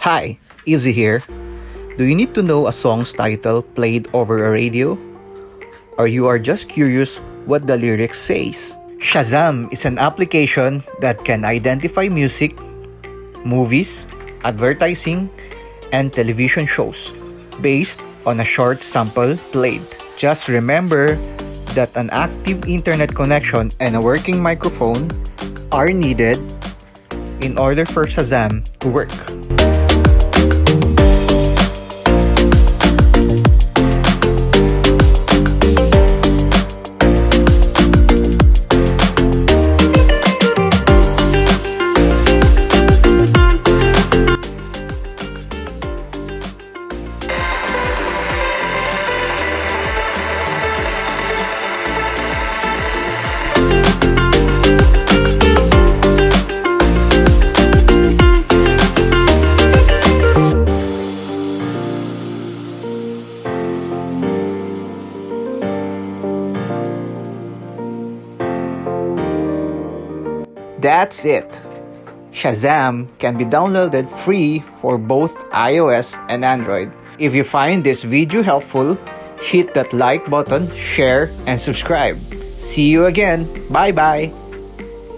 Hi, Izzy here. Do you need to know a song's title played over a radio? Or you are just curious what the lyrics says? Shazam is an application that can identify music, movies, advertising, and television shows based on a short sample played. Just remember that an active internet connection and a working microphone are needed in order for Shazam to work. That's it! Shazam can be downloaded free for both iOS and Android. If you find this video helpful, hit that like button, share, and subscribe. See you again. Bye bye!